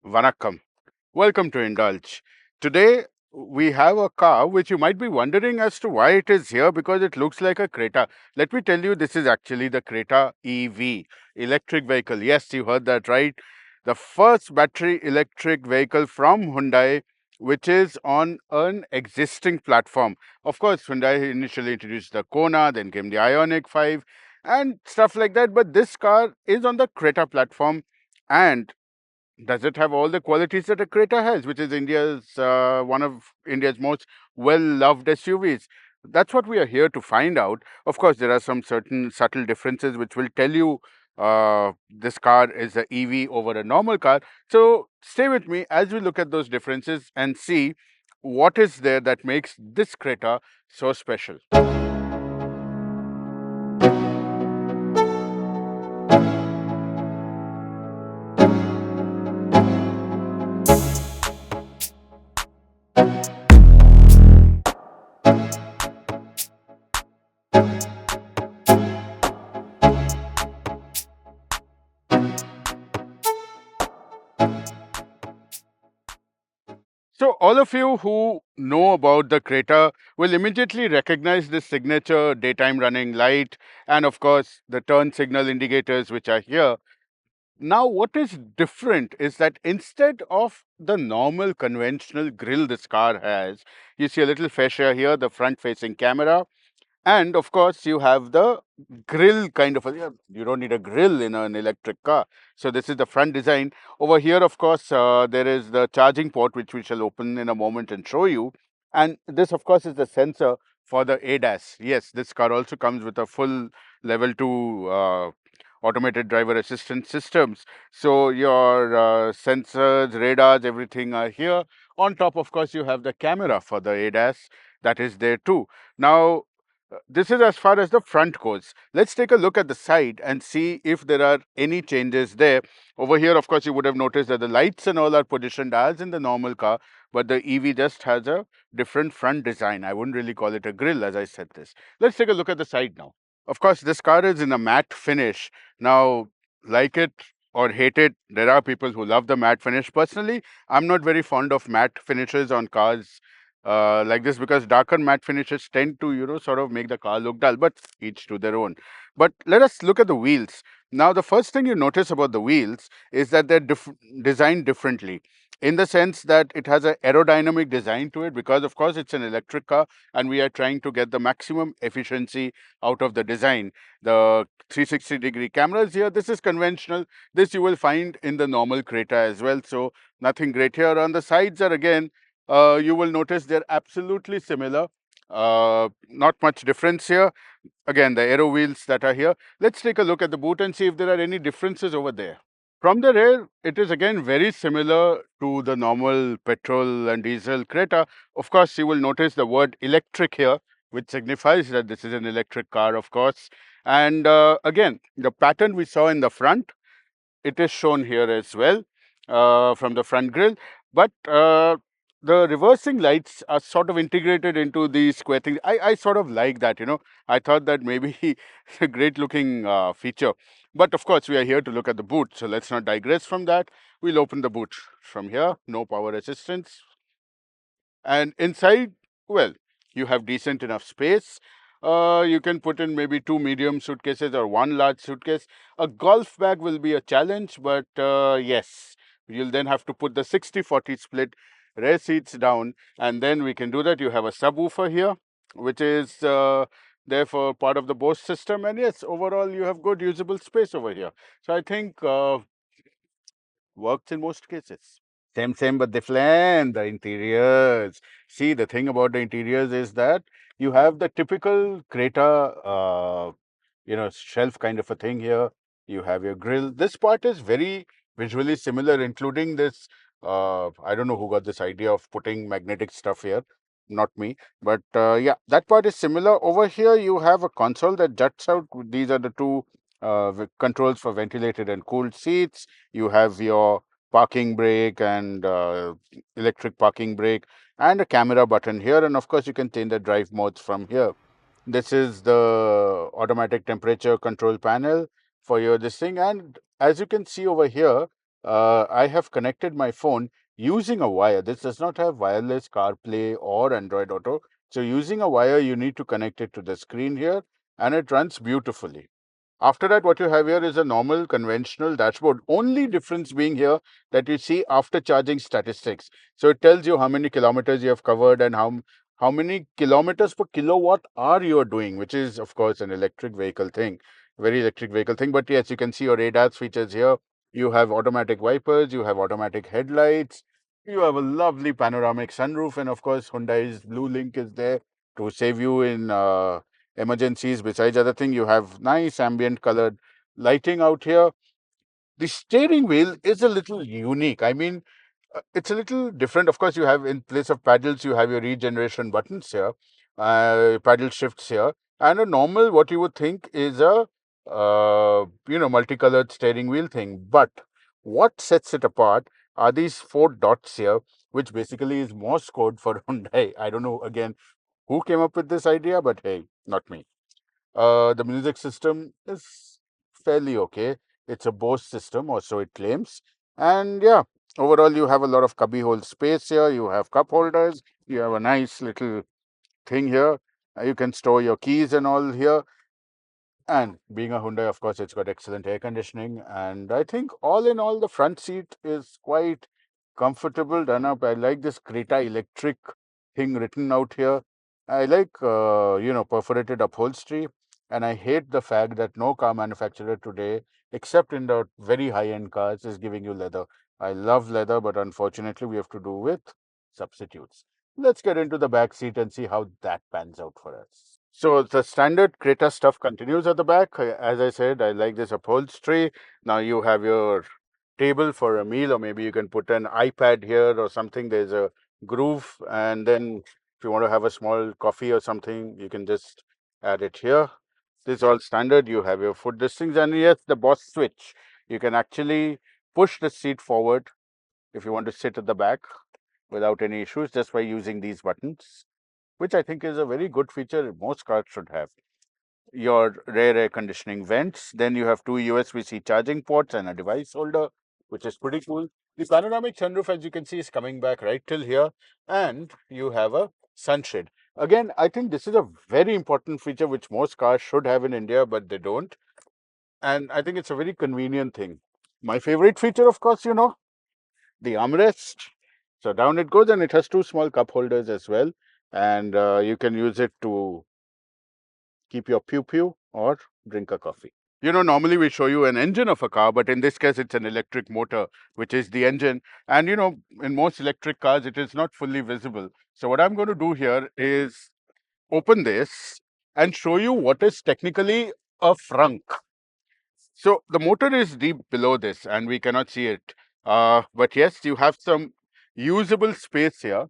Vanakkam. Welcome to Indulge. Today we have a car which you might be wondering as to why it is here because it looks like a Creta. Let me tell you, this is actually the Creta EV, electric vehicle. Yes, you heard that right. The first battery electric vehicle from Hyundai, which is on an existing platform. Of course, Hyundai initially introduced the Kona, then came the Ioniq 5 and stuff like that. But this car is on the Creta platform, and does it have all the qualities that a Creta has, which is India's one of India's most well-loved SUVs? That's what we are here to find out. Of course, there are some certain subtle differences which will tell you this car is a EV over a normal car. So stay with me as we look at those differences and see what is there that makes this Creta so special. So all of you who know about the Creta will immediately recognize this signature daytime running light and of course the turn signal indicators which are here. Now what is different is that instead of the normal conventional grille this car has, you see a little fascia here, the front facing camera, and of course, you have the grill kind of a, yeah, you don't need a grill in an electric car. So this is the front design. Over here, of course, there is the charging port, which we shall open in a moment and show you. And this, of course, is the sensor for the ADAS. Yes, this car also comes with a full level 2 automated driver assistance systems. So your sensors, radars, everything are here. On top, of course, you have the camera for the ADAS that is there too. Now, this is as far as the front goes. Let's take a look at the side and see if there are any changes there. Over here, of course, you would have noticed that the lights and all are positioned as in the normal car, but the EV just has a different front design. I wouldn't really call it a grille as I said this. Let's take a look at the side now. Of course, this car is in a matte finish. Now, like it or hate it, there are people who love the matte finish. Personally, I'm not very fond of matte finishes on cars like this because darker matte finishes tend to, sort of make the car look dull, but each to their own. But let us look at the wheels. Now, the first thing you notice about the wheels is that they're designed differently in the sense that it has an aerodynamic design to it because, of course, it's an electric car and we are trying to get the maximum efficiency out of the design. The 360-degree cameras here, this is conventional. This you will find in the normal Creta as well. So nothing great here. On the sides are again you will notice they're absolutely similar. Not much difference here. Again, the aero wheels that are here. Let's take a look at the boot and see if there are any differences over there. From the rear, it is again very similar to the normal petrol and diesel Creta. Of course, you will notice the word electric here, which signifies that this is an electric car, of course. And again, the pattern we saw in the front, it is shown here as well from the front grille. But the reversing lights are sort of integrated into the square thing. I sort of like that, I thought that maybe it's a great looking feature. But of course, we are here to look at the boot. So let's not digress from that. We'll open the boot from here. No power assistance. And inside, well, you have decent enough space. You can put in maybe 2 medium suitcases or 1 large suitcase. A golf bag will be a challenge, but yes, you'll then have to put the 60-40 split rear seats down, and then we can do that. You have a subwoofer here, which is therefore part of the Bose system. And yes, overall, you have good usable space over here. So I think works in most cases. Same, but different. The interiors. See, the thing about the interiors is that you have the typical Creta, shelf kind of a thing here. You have your grill. This part is very visually similar, including this. I don't know who got this idea of putting magnetic stuff here. Not me, but yeah, that part is similar. Over here, you have a console that juts out. These are the two controls for ventilated and cooled seats. You have your parking brake and electric parking brake and a camera button here, and of course you can change the drive modes from here. This is the automatic temperature control panel for your this thing, and as you can see over here, I have connected my phone using a wire. This does not have wireless CarPlay or Android Auto. So using a wire, you need to connect it to the screen here, and it runs beautifully. After that, what you have here is a normal conventional dashboard. Only difference being here that you see after charging statistics. So it tells you how many kilometers you have covered and how many kilometers per kilowatt hour you are doing, which is of course an electric vehicle thing, very electric vehicle thing. But yes, you can see your ADAS features here. You have automatic wipers, you have automatic headlights, you have a lovely panoramic sunroof, and of course Hyundai's Blue Link is there to save you in emergencies. Besides other thing, you have nice ambient colored lighting out here. The steering wheel is a little unique. I mean, it's a little different. Of course, you have in place of paddles, you have your regeneration buttons here, paddle shifts here, and a normal what you would think is a multicolored steering wheel thing. But what sets it apart are these four dots here, which basically is Morse code for Hyundai. I don't know again who came up with this idea, but hey, not me. The music system is fairly okay. It's a Bose system, or so it claims. And yeah, overall, you have a lot of cubbyhole space here. You have cup holders. You have a nice little thing here. You can store your keys and all here. And being a Hyundai, of course, it's got excellent air conditioning. And I think all in all, the front seat is quite comfortable, done up. I like this Creta Electric thing written out here. I like, perforated upholstery. And I hate the fact that no car manufacturer today, except in the very high-end cars, is giving you leather. I love leather, but unfortunately, we have to do with substitutes. Let's get into the back seat and see how that pans out for us. So the standard Creta stuff continues at the back. As I said, I like this upholstery. Now you have your table for a meal, or maybe you can put an iPad here or something. There's a groove, and then if you want to have a small coffee or something, you can just add it here. This is all standard. You have your foot distance, and yes, the boss switch. You can actually push the seat forward if you want to sit at the back without any issues just by using these buttons, which I think is a very good feature most cars should have. Your rear air conditioning vents, then you have two USB-C charging ports and a device holder, which is pretty cool. The panoramic sunroof, as you can see, is coming back right till here, and you have a sunshade. Again, I think this is a very important feature which most cars should have in India, but they don't. And I think it's a very convenient thing. My favorite feature, of course, the armrest. So down it goes, and it has two small cup holders as well. And you can use it to keep your pew pew or drink a coffee. Normally we show you an engine of a car, but in this case, it's an electric motor, which is the engine. And, in most electric cars, it is not fully visible. So what I'm going to do here is open this and show you what is technically a frunk. So the motor is deep below this and we cannot see it. But yes, you have some usable space here,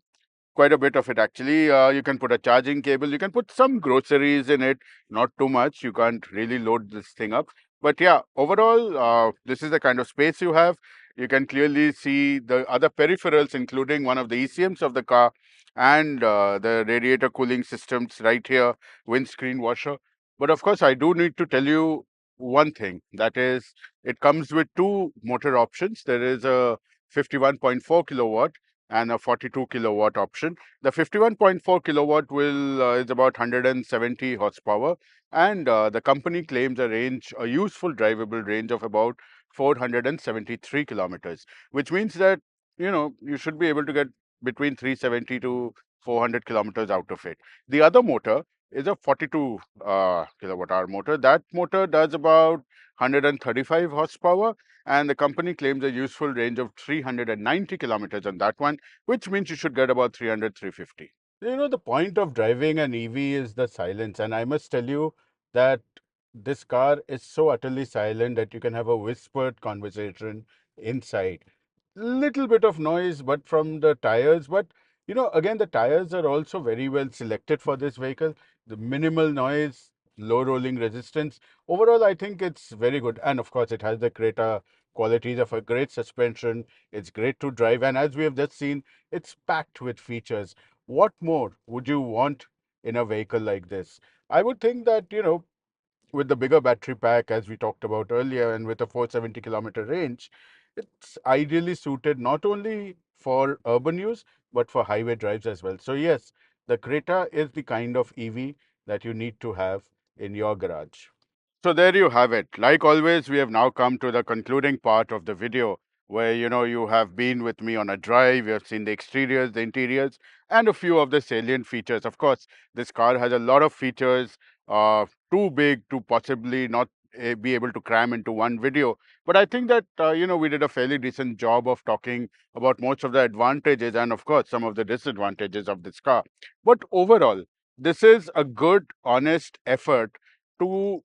quite a bit of it actually. You can put a charging cable, you can put some groceries in it, not too much. You can't really load this thing up. But yeah, overall, this is the kind of space you have. You can clearly see the other peripherals, including one of the ECMs of the car and the radiator cooling systems right here, windscreen washer. But of course, I do need to tell you one thing, that is, it comes with two motor options. There is a 51.4 kilowatt and a 42 kilowatt option. The 51.4 kilowatt will is about 170 horsepower, and the company claims a useful drivable range of about 473 kilometers, which means that you should be able to get between 370 to 400 kilometers out of it. The other motor is a 42 kilowatt hour motor. That motor does about 135 horsepower, and the company claims a useful range of 390 kilometers on that one, which means you should get about 300, 350. The point of driving an EV is the silence, and I must tell you that this car is so utterly silent that you can have a whispered conversation inside. Little bit of noise, but from the tires. But again, the tires are also very well selected for this vehicle. The minimal noise, low rolling resistance. Overall, I think it's very good. And of course, it has the Creta qualities of a great suspension. It's great to drive. And as we have just seen, it's packed with features. What more would you want in a vehicle like this? I would think that, with the bigger battery pack, as we talked about earlier, and with a 470 kilometer range, it's ideally suited not only for urban use, but for highway drives as well. So yes, the Creta is the kind of EV that you need to have in your garage. So there you have it. Like always, we have now come to the concluding part of the video where you have been with me on a drive, you have seen the exteriors, the interiors, and a few of the salient features. Of course, this car has a lot of features, too big to possibly not be able to cram into one video. But I think that we did a fairly decent job of talking about most of the advantages and of course some of the disadvantages of this car. But overall, this is a good, honest effort to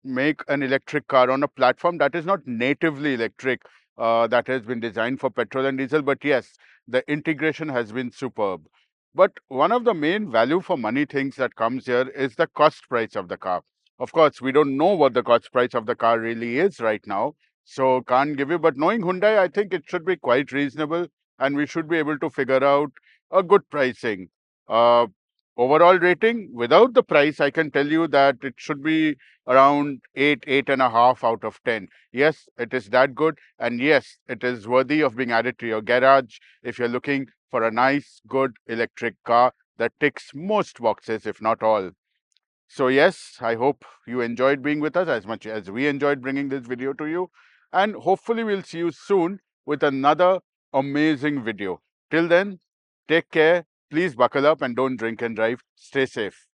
make an electric car on a platform that is not natively electric, that has been designed for petrol and diesel. But yes, the integration has been superb. But one of the main value for money things that comes here is the cost price of the car. Of course, we don't know what the cost price of the car really is right now, so can't give you. But knowing Hyundai, I think it should be quite reasonable, and we should be able to figure out a good pricing. Uh, Overall rating without the price, I can tell you that it should be around 8.5 out of 10. Yes, it is that good. And yes, it is worthy of being added to your garage if you're looking for a nice, good electric car that ticks most boxes, if not all. So yes, I hope you enjoyed being with us as much as we enjoyed bringing this video to you. And hopefully we'll see you soon with another amazing video. Till then, take care. Please buckle up and don't drink and drive. Stay safe.